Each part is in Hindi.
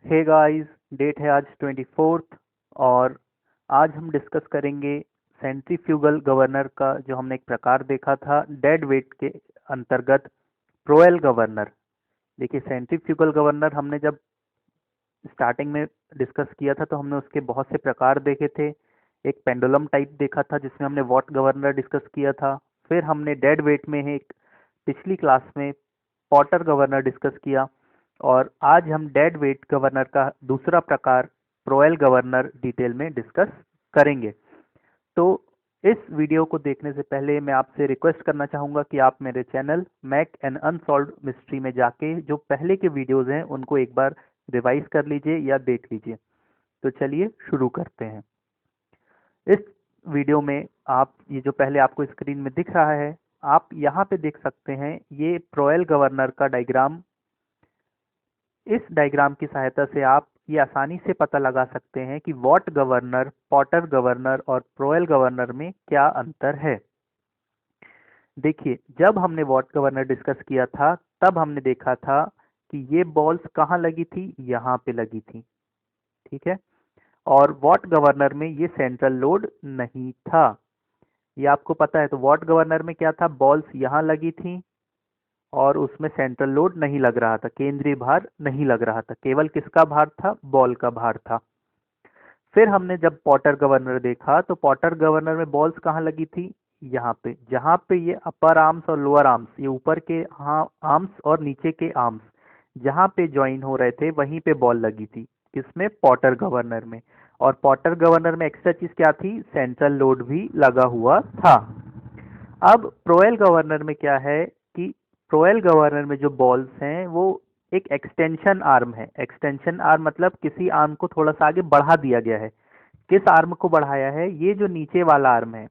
हे गाइस, डेट है आज 24th और आज हम डिस्कस करेंगे सेंट्रीफ्यूगल गवर्नर का जो हमने एक प्रकार देखा था डेड वेट के अंतर्गत प्रोएल गवर्नर। देखिए, सेंट्रीफ्यूगल गवर्नर हमने जब स्टार्टिंग में डिस्कस किया था तो हमने उसके बहुत से प्रकार देखे थे। एक पेंडुलम टाइप देखा था जिसमें हमने वॉट गवर्नर डिस्कस किया था। फिर हमने डेड वेट में एक पिछली क्लास में पॉटर गवर्नर डिस्कस किया और आज हम डेड वेट गवर्नर का दूसरा प्रकार प्रोएल गवर्नर डिटेल में डिस्कस करेंगे। तो इस वीडियो को देखने से पहले मैं आपसे रिक्वेस्ट करना चाहूँगा कि आप मेरे channel Mac and unsolved mystery में जाके जो पहले के वीडियोज़ हैं उनको एक बार रिवाइज कर लीजिए या देख लीजिए। तो चलिए शुरू करते हैं। इस वीडियो में आप ये जो पहले आपको स्क्रीन में दिख रहा है, आप यहाँ पे देख सकते हैं ये प्रोएल गवर्नर का डायग्राम। इस डायग्राम की सहायता से आप ये आसानी से पता लगा सकते हैं कि वॉट गवर्नर, पॉटर गवर्नर और प्रोएल गवर्नर में क्या अंतर है। देखिए, जब हमने वॉट गवर्नर डिस्कस किया था तब हमने देखा था कि ये बॉल्स कहाँ लगी थी, यहाँ पे लगी थी, ठीक है। और वॉट गवर्नर में ये सेंट्रल लोड नहीं था, ये आपको पता है। तो वॉट गवर्नर में क्या था, बॉल्स यहाँ लगी थी और उसमें सेंट्रल लोड नहीं लग रहा था, केंद्रीय भार नहीं लग रहा था, केवल किसका भार था, बॉल का भार था। फिर हमने जब पॉटर गवर्नर देखा तो पॉटर गवर्नर में बॉल्स कहाँ लगी थी, यहाँ पे, जहाँ पे ये अपर आर्म्स और लोअर आर्म्स, ये ऊपर के आर्म्स और नीचे के आर्म्स जहाँ पे ज्वाइन हो रहे थे वहीं पे बॉल लगी थी, किसमें, पॉटर गवर्नर में। और पॉटर गवर्नर में एक्स्ट्रा चीज क्या थी, सेंट्रल लोड भी लगा हुआ था। अब प्रोएल गवर्नर में क्या है कि प्रोएल गवर्नर में जो बॉल्स हैं वो एक एक्सटेंशन आर्म है। एक्सटेंशन आर्म मतलब किसी आर्म को थोड़ा सा आगे बढ़ा दिया गया है। किस आर्म को बढ़ाया है, ये जो नीचे वाला आर्म है,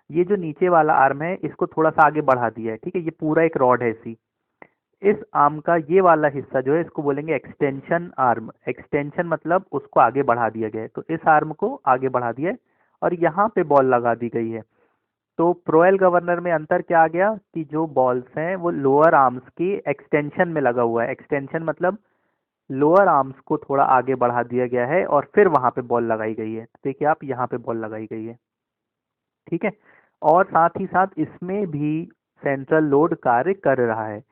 ये जो नीचे वाला आर्म है इसको थोड़ा सा आगे बढ़ा दिया है, ठीक है। ये पूरा एक रॉड है सी, इस आर्म का ये वाला हिस्सा जो है इसको बोलेंगे एक्सटेंशन आर्म। एक्सटेंशन मतलब उसको आगे बढ़ा दिया गया है, तो इस आर्म को आगे बढ़ा दिया है और यहाँ पे बॉल लगा दी गई है। तो प्रोएल गवर्नर में अंतर क्या आ गया कि जो बॉल्स हैं वो लोअर आर्म्स की एक्सटेंशन में लगा हुआ है। एक्सटेंशन मतलब लोअर आर्म्स को थोड़ा आगे बढ़ा दिया गया है और फिर वहां पे बॉल लगाई गई है। देखिए आप, यहाँ पे बॉल लगाई गई है, ठीक है। और साथ ही साथ इसमें भी सेंट्रल लोड कार्य कर रहा है।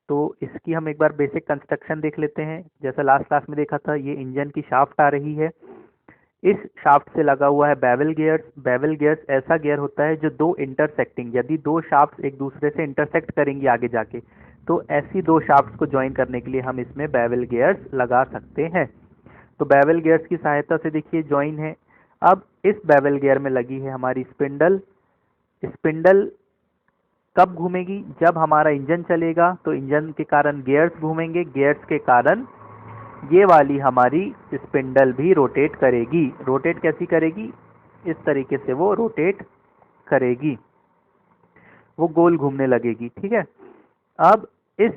तो इसकी हम एक बार बेसिक कंस्ट्रक्शन देख लेते हैं। जैसा लास्ट क्लास में देखा था, ये इंजन की शाफ्ट आ रही है, इस शाफ्ट से लगा हुआ है बेवल गियर्स। बेवल गियर्स ऐसा गियर होता है जो दो इंटरसेक्टिंग, यदि दो शाफ्ट एक दूसरे से इंटरसेक्ट करेंगी आगे जाके, तो ऐसी दो शाफ्ट को ज्वाइन करने के लिए हम इसमें बेवल गियर्स लगा सकते हैं। तो बेवल गियर्स की सहायता से देखिए ज्वाइन है। अब इस बेवल गियर में लगी है हमारी स्पिंडल। स्पिंडल कब घूमेगी, जब हमारा इंजन चलेगा तो इंजन के कारण गियर्स घूमेंगे, गियर्स के कारण ये वाली हमारी स्पिंडल भी रोटेट करेगी। रोटेट कैसी करेगी, इस तरीके से वो रोटेट करेगी, वो गोल घूमने लगेगी, ठीक है। अब इस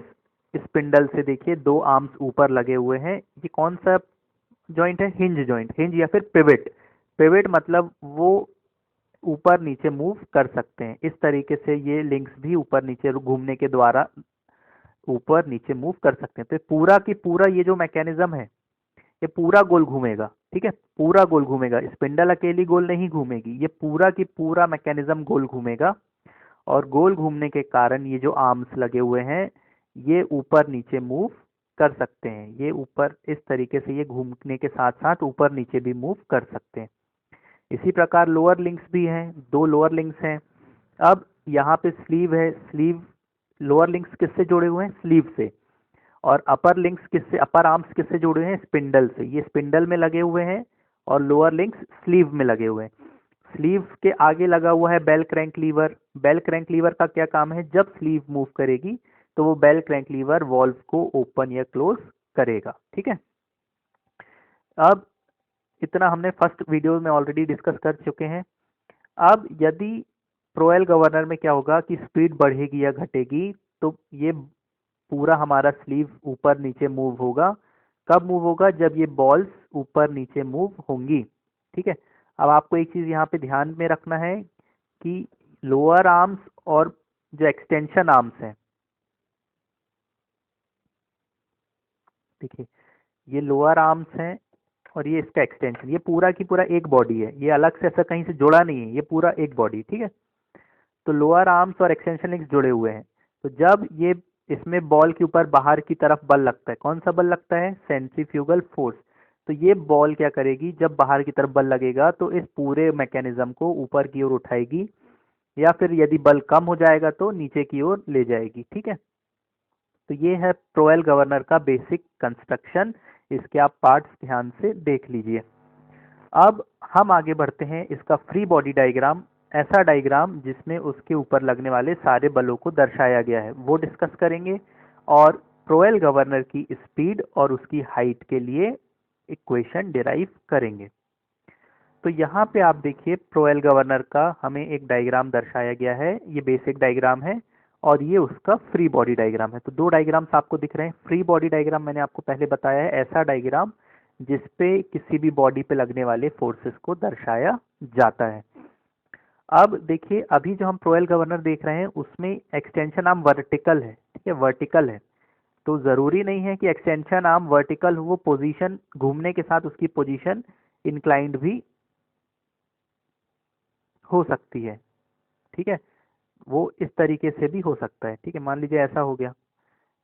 स्पिंडल से देखिए दो आर्म्स ऊपर लगे हुए हैं। ये कौन सा जॉइंट है, हिंज जॉइंट, हिंज या फिर पिवट। पिवट मतलब वो ऊपर नीचे मूव कर सकते हैं। इस तरीके से ये लिंक्स भी ऊपर नीचे घूमने के द्वारा ऊपर नीचे मूव कर सकते हैं। तो पूरा की पूरा ये जो मैकेनिज्म है ये पूरा गोल घूमेगा, ठीक है, पूरा गोल घूमेगा। स्पिंडल अकेली गोल नहीं घूमेगी, ये पूरा की पूरा मैकेनिज्म गोल घूमेगा। और गोल घूमने के कारण ये जो आर्म्स लगे हुए हैं ये ऊपर नीचे मूव कर सकते हैं। ये ऊपर इस तरीके से ये घूमने के साथ साथ ऊपर नीचे भी मूव कर सकते हैं। इसी प्रकार लोअर लिंक्स भी हैं, दो लोअर लिंक्स हैं। अब यहाँ पे स्लीव है, स्लीव, लोअर लिंक्स किससे जुड़े हुए हैं, स्लीव से। और अपर लिंक्स किससे, अपर आर्म्स किससे जुड़े हैं, स्पिंडल से। ये स्पिंडल में लगे हुए हैं और लोअर लिंक्स स्लीव में लगे हुए हैं। स्लीव के आगे लगा हुआ है bell crank lever. Bell crank lever का क्या काम है, जब स्लीव मूव करेगी तो वो बेल क्रैंक लीवर वॉल्व को ओपन या क्लोज करेगा, ठीक है। अब इतना हमने फर्स्ट वीडियो में ऑलरेडी डिस्कस कर चुके हैं। अब यदि प्रोएल गवर्नर में क्या होगा कि स्पीड बढ़ेगी या घटेगी, तो ये पूरा हमारा स्लीव ऊपर नीचे मूव होगा। कब मूव होगा, जब ये बॉल्स ऊपर नीचे मूव होंगी, ठीक है। अब आपको एक चीज यहाँ पे ध्यान में रखना है कि लोअर आर्म्स और जो एक्सटेंशन आर्म्स हैं, देखिए ये लोअर आर्म्स हैं और ये इसका एक्सटेंशन, ये पूरा की पूरा एक बॉडी है, ये अलग से ऐसा कहीं से जुड़ा नहीं है, ये पूरा एक बॉडी, ठीक है। तो लोअर आर्म्स और एक्सटेंशन लिंक्स जुड़े हुए हैं। तो जब ये इसमें बॉल के ऊपर बाहर की तरफ बल लगता है, कौन सा बल लगता है, सेंट्रीफ्यूगल फोर्स। तो ये बॉल क्या करेगी, जब बाहर की तरफ बल लगेगा तो इस पूरे मैकेनिज्म को ऊपर की ओर उठाएगी, या फिर यदि बल कम हो जाएगा तो नीचे की ओर ले जाएगी, ठीक है। तो ये है प्रोएल गवर्नर का बेसिक कंस्ट्रक्शन, इसके आप पार्ट्स ध्यान से देख लीजिए। अब हम आगे बढ़ते हैं, इसका फ्री बॉडी डायग्राम, ऐसा डायग्राम जिसमें उसके ऊपर लगने वाले सारे बलों को दर्शाया गया है, वो डिस्कस करेंगे। और प्रोएल गवर्नर की स्पीड और उसकी हाइट के लिए इक्वेशन डिराइव करेंगे। तो यहाँ पे आप देखिए प्रोएल गवर्नर का हमें एक डायग्राम दर्शाया गया है, ये बेसिक डायग्राम है और ये उसका फ्री बॉडी डायग्राम है। तो दो डायग्राम्स आपको दिख रहे हैं। फ्री बॉडी डायग्राम मैंने आपको पहले बताया है, ऐसा डायग्राम जिसपे किसी भी बॉडी पे लगने वाले फोर्सेस को दर्शाया जाता है। अब देखिए, अभी जो हम प्रोएल गवर्नर देख रहे हैं उसमें एक्सटेंशन आर्म वर्टिकल है, ठीक है, वर्टिकल है। तो जरूरी नहीं है कि एक्सटेंशन आर्म वर्टिकल हो, वो पोजीशन घूमने के साथ उसकी पोजीशन इंक्लाइंड भी हो सकती है, ठीक है, वो इस तरीके से भी हो सकता है, ठीक है। मान लीजिए ऐसा हो गया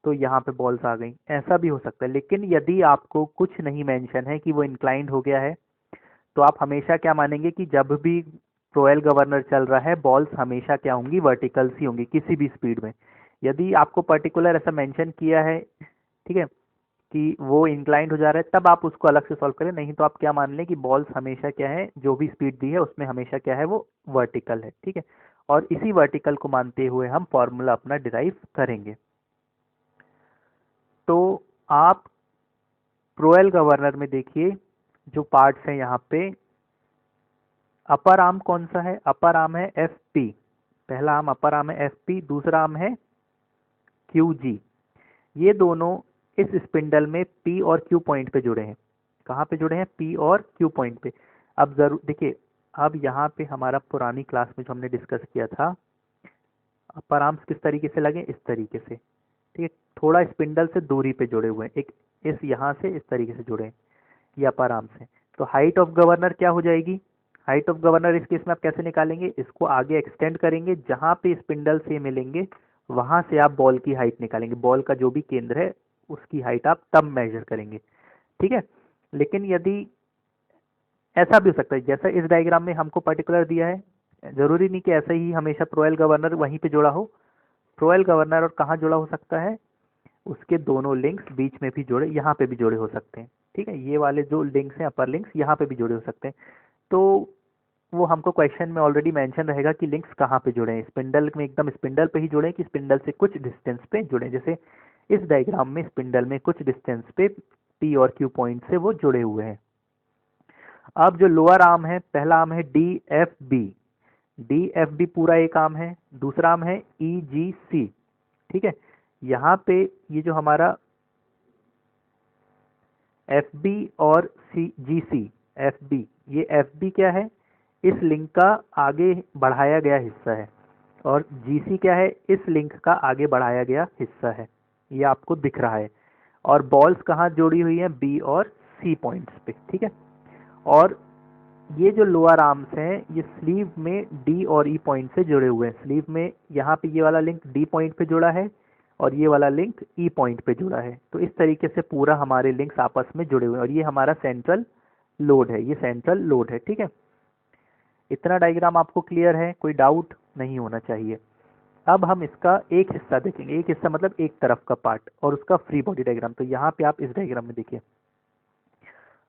तो यहाँ पे बॉल्स आ गई, ऐसा भी हो सकता है। लेकिन यदि आपको कुछ नहीं मेंशन है कि वो इंक्लाइंड हो गया है, तो आप हमेशा क्या मानेंगे कि जब भी प्रोएल गवर्नर चल रहा है बॉल्स हमेशा क्या होंगी, वर्टिकल्स ही होंगी किसी भी स्पीड में। यदि आपको पर्टिकुलर ऐसा मेंशन किया है, ठीक है, कि वो इंक्लाइंड हो जा रहा है, तब आप उसको अलग से सॉल्व करें। नहीं तो आप क्या मान लें कि बॉल्स हमेशा क्या है, जो भी स्पीड दी है उसमें हमेशा क्या है, वो वर्टिकल है, ठीक है। और इसी वर्टिकल को मानते हुए हम फॉर्मूला अपना डिराइव करेंगे। तो आप प्रोएल गवर्नर में देखिए जो पार्ट्स हैं यहाँ पे, अपर आर्म कौन सा है, अपर आर्म है एफ पी, पहला आर्म अपर आर्म है एफ पी, दूसरा आर्म है क्यू जी। ये दोनों इस स्पिंडल में पी और क्यू पॉइंट पे जुड़े हैं। कहाँ पे जुड़े हैं, पी और क्यू पॉइंट पे। अब जरूर देखिए, अब यहाँ पे हमारा पुरानी क्लास में जो हमने डिस्कस किया था, अपर आर्म्स किस तरीके से लगे, इस तरीके से, ठीक है, थोड़ा स्पिंडल से दूरी पे जुड़े हुए हैं, एक इस यहाँ से इस तरीके से जुड़े हैं, ये अपर आर्म्स है। तो हाइट ऑफ गवर्नर क्या हो जाएगी, हाइट ऑफ गवर्नर इस केस में आप कैसे निकालेंगे, इसको आगे एक्सटेंड करेंगे, जहाँ पे स्पिंडल से मिलेंगे वहां से आप बॉल की हाइट निकालेंगे, बॉल का जो भी केंद्र है उसकी हाइट आप तब मेजर करेंगे, ठीक है। लेकिन यदि ऐसा भी हो सकता है, जैसा इस डायग्राम में हमको पर्टिकुलर दिया है, जरूरी नहीं कि ऐसा ही हमेशा प्रोएल गवर्नर वहीं पे जुड़ा हो। प्रोएल गवर्नर और कहाँ जुड़ा हो सकता है, उसके दोनों लिंक्स बीच में भी जुड़े, यहाँ पे भी जुड़े हो सकते हैं, ठीक है। ये वाले जो लिंक्स हैं अपर लिंक्स, यहाँ पे भी जुड़े हो सकते हैं। तो वो हमको क्वेश्चन में ऑलरेडी मेंशन रहेगा कि लिंक्स कहाँ पे जुड़े हैं, स्पिंडल में एकदम स्पिंडल पे ही जुड़े हैं कि स्पिंडल से कुछ डिस्टेंस पे जुड़े, जैसे इस डायग्राम में स्पिंडल में कुछ डिस्टेंस पे पी और क्यू पॉइंट से वो जुड़े हुए हैं। अब जो लोअर आर्म है, पहला आर्म है D F B, D F B पूरा एक आर्म है, दूसरा आर्म है ई जी सी, ठीक है। यहाँ पे ये जो हमारा एफ बी और सी जी सी, एफ बी, ये एफ बी क्या है, इस लिंक का आगे बढ़ाया गया हिस्सा है, और जी सी क्या है, इस लिंक का आगे बढ़ाया गया हिस्सा है, ये आपको दिख रहा है। और बॉल्स कहाँ जोड़ी हुई हैं, बी और सी पॉइंट्स पे, ठीक है। और ये जो लोअर आर्म्स हैं ये स्लीव में डी और ई पॉइंट से जुड़े हुए हैं। स्लीव में यहाँ पे ये वाला लिंक डी पॉइंट पे जुड़ा है और ये वाला लिंक ई पॉइंट पे जुड़ा है। तो इस तरीके से पूरा हमारे लिंक्स आपस में जुड़े हुए हैं और ये हमारा सेंट्रल लोड है, ये सेंट्रल लोड है, ठीक है। इतना डायग्राम आपको क्लियर है, कोई डाउट नहीं होना चाहिए। अब हम इसका एक हिस्सा देखेंगे, एक हिस्सा मतलब एक तरफ का पार्ट और उसका फ्री बॉडी डायग्राम। तो यहाँ पे आप इस डायग्राम में देखिए,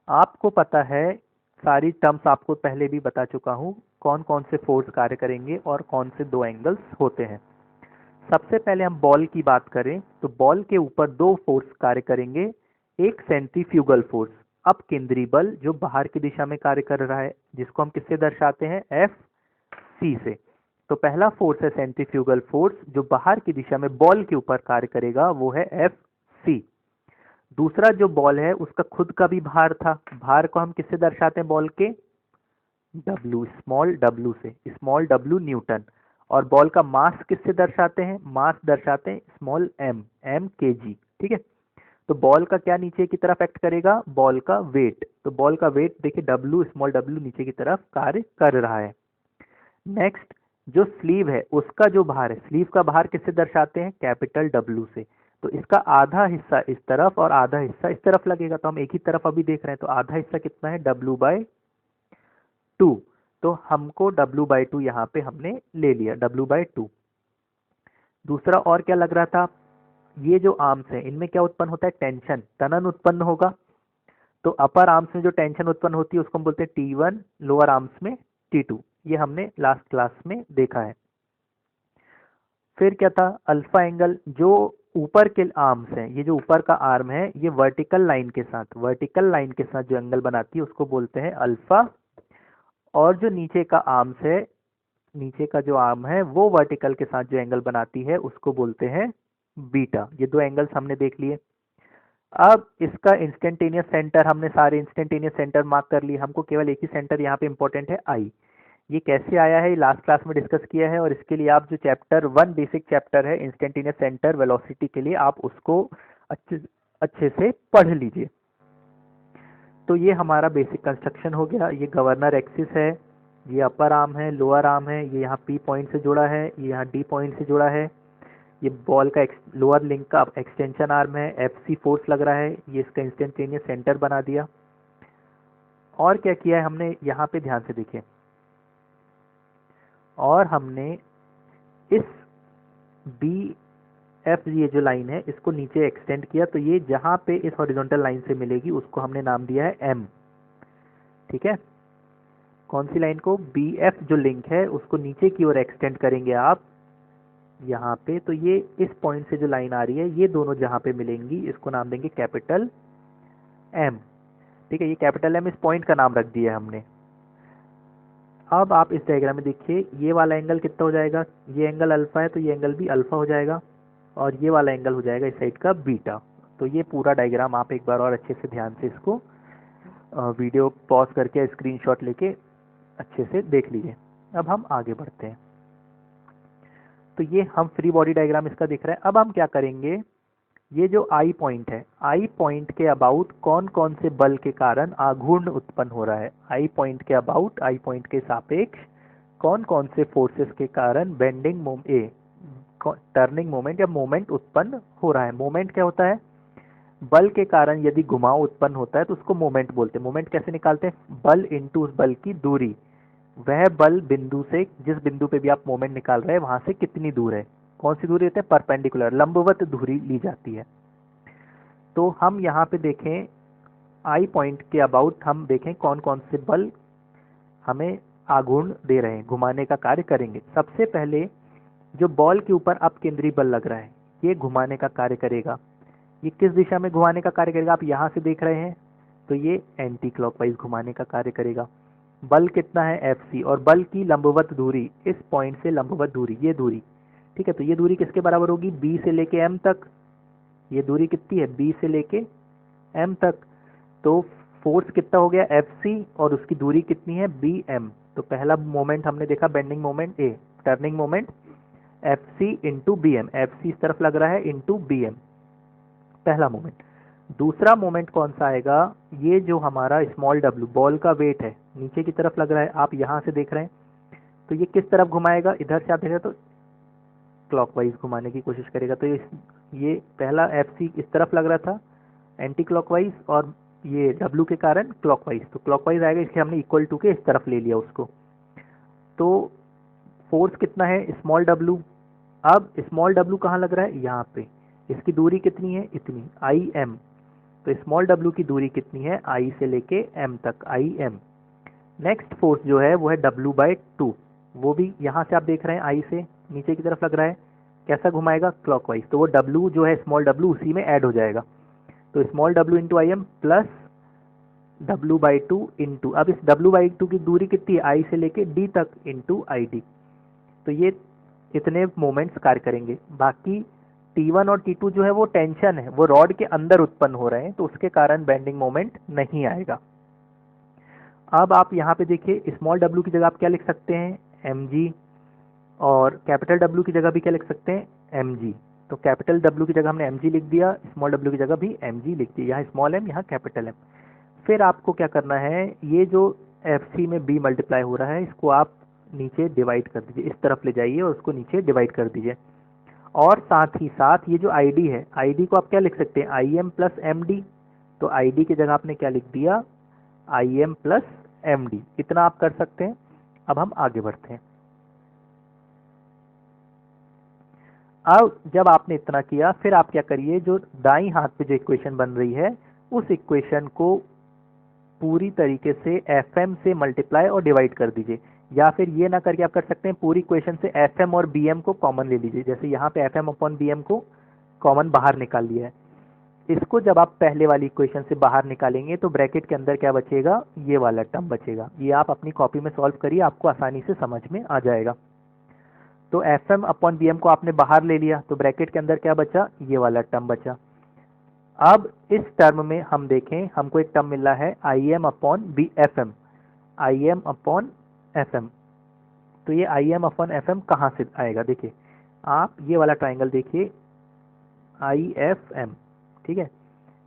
आपको पता है सारी टर्म्स आपको पहले भी बता चुका हूँ, कौन कौन से फोर्स कार्य करेंगे और कौन से दो एंगल्स होते हैं। सबसे पहले हम बॉल की बात करें तो बॉल के ऊपर दो फोर्स कार्य करेंगे, एक सेंट्रीफ्यूगल फोर्स, अब केंद्रीय बल जो बाहर की दिशा में कार्य कर रहा है, जिसको हम किससे दर्शाते हैं, एफ सी से। तो पहला फोर्स है सेंट्रीफ्यूगल फोर्स जो बाहर की दिशा में बॉल के ऊपर कार्य करेगा, वो है एफ सी। दूसरा जो बॉल है उसका खुद का भी भार था, भार को हम किससे दर्शाते हैं, बॉल के डब्ल्यू, स्मॉल डब्ल्यू से, स्मॉल डब्ल्यू न्यूटन। और बॉल का मास किससे दर्शाते हैं, मास दर्शाते हैं स्मॉल एम, एम के जी, ठीक है। तो बॉल का क्या नीचे की तरफ एक्ट करेगा, बॉल का वेट। तो बॉल का वेट देखिए डब्ल्यू, स्मॉल डब्ल्यू नीचे की तरफ कार्य कर रहा है। नेक्स्ट जो स्लीव है उसका जो भार है, स्लीव का भार किससे दर्शाते हैं, कैपिटल डब्ल्यू से। तो इसका आधा हिस्सा इस तरफ और आधा हिस्सा इस तरफ लगेगा, तो हम एक ही तरफ अभी देख रहे हैं, तो आधा हिस्सा कितना है, W/2। तो हमको W/2 यहाँ पे हमने ले लिया, W/2। दूसरा और क्या लग रहा था, ये जो आर्म्स हैं इनमें क्या उत्पन्न होता है, टेंशन, तनन उत्पन्न होगा। तो अपर आर्म्स में जो टेंशन उत्पन्न होती है उसको हम बोलते हैं T1, लोअर आर्म्स में T2। ये हमने लास्ट क्लास में देखा है। फिर क्या था, अल्फा एंगल, जो ऊपर के आर्म्स हैं, ये जो ऊपर का आर्म है ये वर्टिकल लाइन के साथ, जो एंगल बनाती है उसको बोलते हैं अल्फा। और जो नीचे का आर्म्स है, नीचे का जो आर्म है वो वर्टिकल के साथ जो एंगल बनाती है उसको बोलते हैं बीटा। ये दो एंगल्स हमने देख लिए। अब इसका इंस्टेंटेनियस सेंटर, हमने सारे इंस्टेंटेनियस सेंटर मार्क कर लिए, हमको केवल एक ही सेंटर यहाँ पे इंपॉर्टेंट है, आई। ये कैसे आया है, ये लास्ट क्लास में डिस्कस किया है, और इसके लिए आप जो चैप्टर 1 बेसिक चैप्टर है इंस्टेंटेनियस सेंटर वेलोसिटी के लिए, आप उसको अच्छे से पढ़ लीजिए। तो ये हमारा बेसिक कंस्ट्रक्शन हो गया। ये गवर्नर एक्सिस है, ये अपर आर्म है, लोअर आर्म है, ये यहाँ P पॉइंट से जुड़ा है, ये यहाँ D पॉइंट से जुड़ा है, ये बॉल का लोअर लिंक का एक्सटेंशन आर्म है, FC फोर्स लग रहा है, ये इसका इंस्टेंटेनियस सेंटर बना दिया। और क्या किया है हमने यहाँ पे, ध्यान से देखिए, और हमने इस BF, ये जो लाइन है इसको नीचे एक्सटेंड किया, तो ये जहाँ पे इस हॉरिजॉन्टल लाइन से मिलेगी उसको हमने नाम दिया है M। ठीक है, कौन सी लाइन को, BF जो लिंक है उसको नीचे की ओर एक्सटेंड करेंगे आप यहाँ पे, तो ये इस पॉइंट से जो लाइन आ रही है ये दोनों जहाँ पे मिलेंगी इसको नाम देंगे कैपिटल M। ठीक है, ये कैपिटल M इस पॉइंट का नाम रख दिया है हमने। अब आप इस डायग्राम में देखिए, ये वाला एंगल कितना हो जाएगा, ये एंगल अल्फा है तो ये एंगल भी अल्फा हो जाएगा, और ये वाला एंगल हो जाएगा इस साइड का बीटा। तो ये पूरा डायग्राम आप एक बार और अच्छे से ध्यान से इसको वीडियो पॉज करके स्क्रीनशॉट लेके अच्छे से देख लीजिए। अब हम आगे बढ़ते हैं। तो ये हम फ्री बॉडी डायग्राम इसका दिख रहा है। अब हम क्या करेंगे, ये जो आई पॉइंट है, आई पॉइंट के अबाउट कौन कौन से बल के कारण आघूर्ण उत्पन्न हो रहा है, आई पॉइंट के अबाउट, आई पॉइंट के सापेक्ष कौन कौन से फोर्सेस के कारण बेंडिंग टर्निंग मोमेंट या मोमेंट उत्पन्न हो रहा है। मोमेंट क्या होता है, बल के कारण यदि घुमाव उत्पन्न होता है तो उसको मोमेंट बोलते हैं। मोमेंट कैसे निकालते हैं, बल इंटू उस बल की दूरी, वह बल बिंदु से, जिस बिंदु पे भी आप मोमेंट निकाल रहे हैं वहां से कितनी दूर है, कौन सी दूरी होती है, परपेंडिकुलर, लंबवत दूरी ली जाती है। तो हम यहाँ पे देखें आई पॉइंट के अबाउट, हम देखें कौन कौन से बल हमें आघूर्ण दे रहे हैं, घुमाने का कार्य करेंगे। सबसे पहले जो बॉल के ऊपर अपकेंद्री बल लग रहा है ये घुमाने का कार्य करेगा। ये किस दिशा में घुमाने का कार्य करेगा, आप यहाँ से देख रहे हैं तो ये एंटी क्लॉकवाइज घुमाने का कार्य करेगा। बल कितना है, FC, और बल की लंबवत दूरी, इस पॉइंट से लंबवत दूरी, ये दूरी, ठीक है, तो ये दूरी किसके बराबर होगी, B से लेके M तक। ये दूरी कितनी है, B से लेके M तक। तो फोर्स कितना हो गया, FC, और उसकी दूरी कितनी है, BM। तो पहला मोमेंट हमने देखा bending moment A, turning moment FC into BM, FC इस तरफ लग रहा है इंटू BM, पहला मोमेंट। दूसरा मोमेंट कौन सा आएगा, ये जो हमारा स्मॉल w, बॉल का वेट है, नीचे की तरफ लग रहा है, आप यहाँ से देख रहे हैं, तो ये किस तरफ घुमाएगा, इधर से आप देख रहे हैं तो क्लॉकवाइज घुमाने की कोशिश करेगा। तो ये पहला FC इस तरफ लग रहा था एंटी क्लॉकवाइज, और ये W के कारण क्लॉकवाइज, तो क्लॉकवाइज आएगा, इसलिए हमने इक्वल टू के इस तरफ ले लिया उसको। तो फोर्स कितना है, स्मॉल w। अब स्मॉल w कहाँ लग रहा है, यहाँ पे, इसकी दूरी कितनी है, इतनी, IM। तो स्मॉल w की दूरी कितनी है, I से लेके M तक, IM। नेक्स्ट फोर्स जो है वो है W/2, वो भी यहाँ से आप देख रहे हैं I से नीचे की तरफ लग रहा है, कैसा घुमाएगा, क्लॉकवाइज। तो वो W जो है स्मॉल w उसी में ऐड हो जाएगा, तो small w into IM plus W/2 into, अब इस W/2 की दूरी कितनी है, I से लेके D तक इंटू ID। तो ये इतने मोमेंट्स कार्य करेंगे। बाकी T1 और T2 जो है वो टेंशन है, वो रॉड के अंदर उत्पन्न हो रहे हैं, तो उसके कारण बेंडिंग मोमेंट नहीं आएगा। अब आप यहाँ पे देखिए, स्मॉल w की जगह आप क्या लिख सकते हैं, mg, और कैपिटल W की जगह भी क्या लिख सकते हैं, mg। तो कैपिटल W की जगह हमने mg लिख दिया, स्मॉल w की जगह भी mg लिख दिया, यहाँ स्मॉल m यहाँ कैपिटल M। फिर आपको क्या करना है, ये जो FC में b मल्टीप्लाई हो रहा है इसको आप नीचे डिवाइड कर दीजिए, इस तरफ ले जाइए और उसको नीचे डिवाइड कर दीजिए। और साथ ही साथ ये जो ID है, ID को आप क्या लिख सकते हैं, IM प्लस MD। तो ID की जगह आपने क्या लिख दिया, IM प्लस MD, इतना आप कर सकते हैं। अब हम आगे बढ़ते हैं। अब जब आपने इतना किया, फिर आप क्या करिए, जो दाईं हाथ पे जो इक्वेशन बन रही है उस इक्वेशन को पूरी तरीके से FM से मल्टीप्लाई और डिवाइड कर दीजिए, या फिर ये ना करके आप कर सकते हैं पूरी इक्वेशन से FM और BM को कॉमन ले लीजिए। जैसे यहाँ पे FM अपॉन BM को कॉमन बाहर निकाल लिया है, इसको जब आप पहले वाली इक्वेशन से बाहर निकालेंगे तो ब्रैकेट के अंदर क्या बचेगा, ये वाला टर्म बचेगा। ये आप अपनी कॉपी में सॉल्व करिए, आपको आसानी से समझ में आ जाएगा। तो FM अपॉन BM को आपने बाहर ले लिया, तो ब्रैकेट के अंदर क्या बचा, ये वाला टर्म बचा। अब इस टर्म में हम देखें, हमको एक टर्म मिला है IM upon FM, IM upon FM। तो ये IM अपॉन FM कहाँ से आएगा, देखिए आप ये वाला ट्राइंगल देखिए IFM, ठीक है।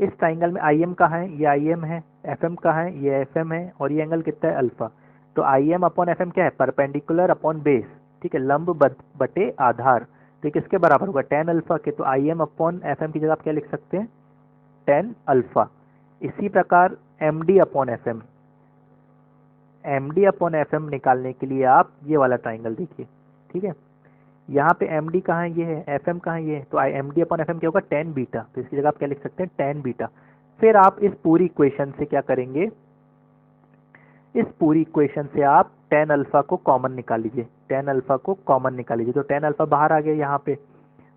इस ट्राइंगल में IM कहाँ है, ये IM है, FM कहाँ है, ये FM है, और ये एंगल कितना है, अल्फा। तो IM अपॉन FM क्या है, परपेंडिकुलर अपॉन बेस, ठीक है, लंब बटे आधार। तो ये किसके बराबर होगा, tan अल्फा के। तो IM अपॉन FM की जगह आप क्या लिख सकते हैं, tan अल्फा। इसी प्रकार MD upon FM, MD upon FM निकालने के लिए आप ये वाला ट्राइंगल देखिए, ठीक है। यहाँ पे MD कहाँ है, ये है, FM कहाँ है, ये है। तो MD अपॉन FM क्या होगा, tan बीटा। तो इसकी जगह आप क्या लिख सकते हैं, tan बीटा। फिर आप इस पूरी इक्वेशन से क्या करेंगे, इस पूरी इक्वेशन से आप tan अल्फा को कॉमन निकाल लीजिए, tan अल्फा को कॉमन निकाल लीजिए। तो tan अल्फा बाहर आ गया यहाँ पे,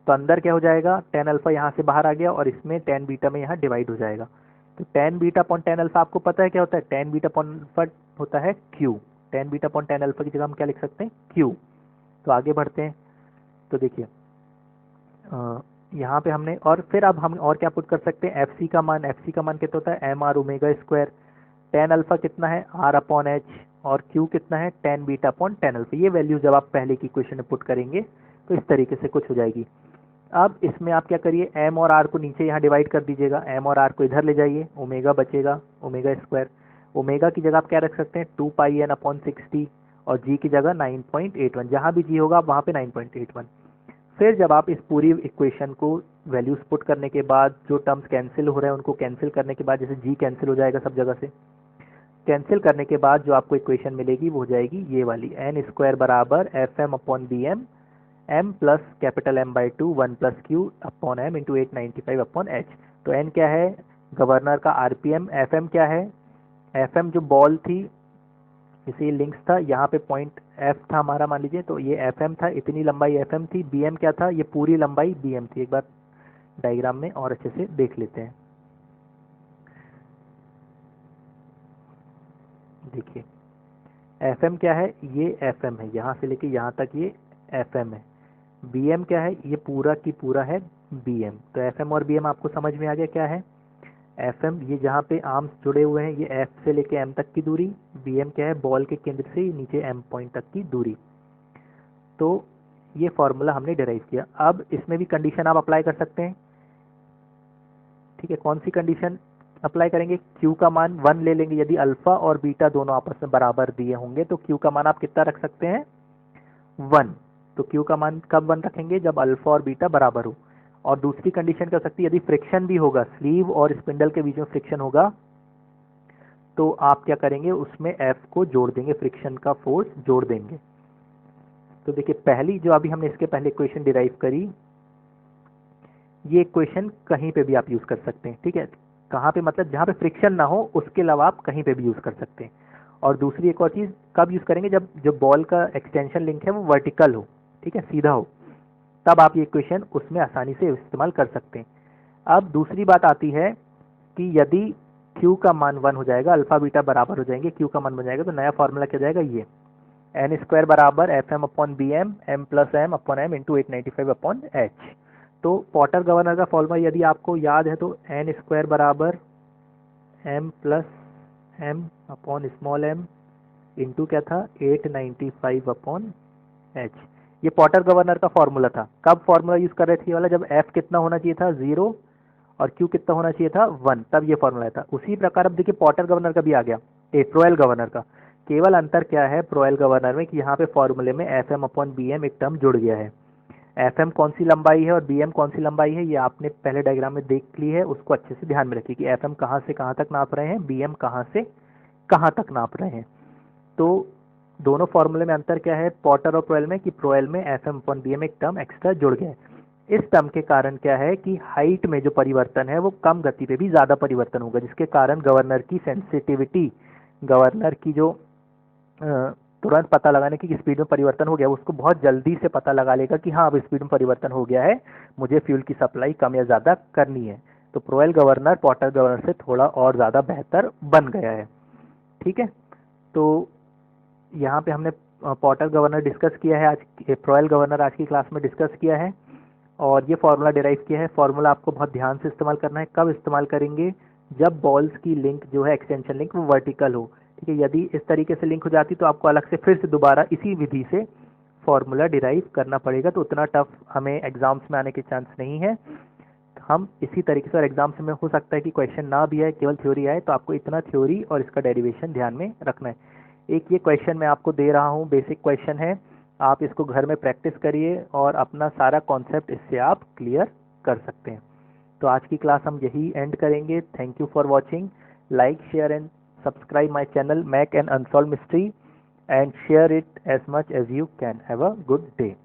तो अंदर क्या हो जाएगा, tan अल्फा यहाँ से बाहर आ गया और इसमें tan बीटा में यहाँ डिवाइड हो जाएगा। तो tan beta upon tan alpha आपको पता है क्या होता है, tan बीटा अपॉन अल्फा होता है Q। tan beta upon tan alpha की जगह हम क्या लिख सकते हैं, Q। तो आगे बढ़ते हैं। तो देखिए यहाँ पे हमने, और फिर अब हम और क्या पुट कर सकते हैं, FC का मान, FC का मान कितना होता है, MR omega square. tan alpha कितना है, R अपॉन H, और Q कितना है, tan beta upon tan alpha. ये वैल्यू जब आप पहले की इक्वेशन में पुट करेंगे तो इस तरीके से कुछ हो जाएगी। अब इसमें आप क्या करिए, M और R को नीचे यहाँ डिवाइड कर दीजिएगा, M और R को इधर ले जाइए, ओमेगा बचेगा, ओमेगा स्क्वायर। ओमेगा की जगह आप क्या रख सकते हैं, 2 पाई n अपॉन 60, और G की जगह 9.81, जहाँ भी G होगा वहाँ पे 9.81। फिर जब आप इस पूरी इक्वेशन को वैल्यूज पुट करने के बाद जो टर्म्स कैंसिल हो रहे हैं उनको कैंसिल करने के बाद, जैसे G कैंसिल हो जाएगा सब जगह से, कैंसिल करने के बाद जो आपको इक्वेशन मिलेगी वो हो जाएगी ये वाली, n स्क्वायर बराबर FM upon BM, M plus capital M by 2 1 plus Q upon M into 895 upon H। तो n क्या है, गवर्नर का RPM। FM क्या है, FM जो बॉल थी, इसे लिंक्स था, यहाँ पे पॉइंट F था हमारा, मान लीजिए। तो ये FM था, इतनी लंबाई FM थी। BM क्या था, ये पूरी लंबाई BM थी। एक बार डायग्राम में और अच्छे से देख लेते हैं। देखिए FM क्या है, ये FM है, यहाँ से लेके यहाँ तक ये FM है। BM क्या है, ये पूरा की पूरा है BM। तो FM और BM आपको समझ में आ गया क्या है। FM ये जहाँ पे आर्म्स जुड़े हुए हैं, ये F से लेके M तक की दूरी। BM क्या है, बॉल के केंद्र से नीचे M पॉइंट तक की दूरी। तो ये फॉर्मूला हमने डिराइव किया। अब इसमें भी कंडीशन आप अप्लाई कर सकते हैं, ठीक है। कौन सी कंडीशन अप्लाई करेंगे, Q का मान 1 ले लेंगे। यदि अल्फा और बीटा दोनों आपस में बराबर दिए होंगे तो Q का मान आप कितना रख सकते हैं, 1। तो Q का मान कब 1 रखेंगे, जब अल्फा और बीटा बराबर हो। और दूसरी कंडीशन कर सकती है, यदि फ्रिक्शन भी होगा, स्लीव और स्पिंडल के बीच में फ्रिक्शन होगा, तो आप क्या करेंगे, उसमें F को जोड़ देंगे, फ्रिक्शन का फोर्स जोड़ देंगे। तो देखिए पहली जो अभी हमने इसके पहले इक्वेशन डिराइव करी, ये इक्वेशन कहीं पे भी आप यूज कर सकते हैं, ठीक है। कहाँ पे, मतलब जहाँ पे फ्रिक्शन ना हो उसके अलावा आप कहीं पे भी यूज कर सकते हैं। और दूसरी एक और चीज कब यूज करेंगे, जब जो बॉल का एक्सटेंशन लिंक है वो वर्टिकल हो, ठीक है, सीधा हो, तब आप ये इक्वेशन उसमें आसानी से इस्तेमाल कर सकते हैं। अब दूसरी बात आती है कि यदि Q का मान 1 हो जाएगा, अल्फा बीटा बराबर हो जाएंगे, Q का मान बन जाएगा, तो नया फॉर्मूला क्या जाएगा, ये n स्क्वायर बराबर FM upon BM, M plus M upon M into 895 upon H। तो पॉटर गवर्नर का फॉर्मूला यदि आपको याद है तो n स्क्वायर बराबर M plus M upon small m into क्या था, 895 अपॉन H। ये पॉटर गवर्नर का फॉर्मूला था। कब फॉर्मूला यूज कर रहे थे ये वाला, जब एफ कितना होना चाहिए था 0 और क्यू कितना होना चाहिए था 1, तब ये फॉर्मूला था। उसी प्रकार अब देखिए पॉटर गवर्नर का भी आ गया, प्रोएल गवर्नर का। केवल अंतर क्या है प्रोएल गवर्नर में कि यहाँ पे फॉर्मूले में F M upon B M एक टर्म जुड़ गया है। एफ एम कौन सी लंबाई है और बी एम कौन सी लंबाई है ये आपने पहले डायग्राम में देख ली है, उसको अच्छे से ध्यान में रखिए कि एफ एम कहाँ से कहाँ तक नाप रहे हैं, बी एम कहाँ से कहाँ तक नाप रहे हैं। तो दोनों फॉर्मूले में अंतर क्या है पॉटर और प्रोएल में, कि प्रोएल में F M upon B M एक टर्म एक्स्ट्रा जुड़ गया है। इस टर्म के कारण क्या है कि हाइट में जो परिवर्तन है वो कम गति पे भी ज़्यादा परिवर्तन होगा, जिसके कारण गवर्नर की सेंसिटिविटी, गवर्नर की जो तुरंत पता लगाने की स्पीड में परिवर्तन हो गया, उसको बहुत जल्दी से पता लगा लेगा कि हाँ अब स्पीड में परिवर्तन हो गया है, मुझे फ्यूल की सप्लाई कम या ज़्यादा करनी है। तो प्रोएल गवर्नर पॉटर गवर्नर से थोड़ा और ज़्यादा बेहतर बन गया है। ठीक है, तो यहाँ पे हमने पॉटर गवर्नर डिस्कस किया है, आज प्रोएल गवर्नर आज की क्लास में डिस्कस किया है और ये फार्मूला डिराइव किया है। फार्मूला आपको बहुत ध्यान से इस्तेमाल करना है। कब इस्तेमाल करेंगे, जब बॉल्स की लिंक जो है एक्सटेंशन लिंक वो वर्टिकल हो। ठीक है, यदि इस तरीके से लिंक हो जाती तो आपको अलग से फिर से दोबारा इसी विधि से फार्मूला डिराइव करना पड़ेगा, तो उतना टफ हमें एग्जाम्स में आने के चांस नहीं है। हम इसी तरीके से, और एग्जाम्स में हो सकता है कि क्वेश्चन ना भी आए, केवल थ्योरी आए, तो आपको इतना थ्योरी और इसका डेरिवेशन ध्यान में रखना है। एक ये क्वेश्चन मैं आपको दे रहा हूँ, बेसिक क्वेश्चन है, आप इसको घर में प्रैक्टिस करिए और अपना सारा कॉन्सेप्ट इससे आप क्लियर कर सकते हैं। तो आज की क्लास हम यही एंड करेंगे। Thank you for watching. Like share and subscribe my channel Mac and unsolve mystery and share it as much as you can. Have a good day.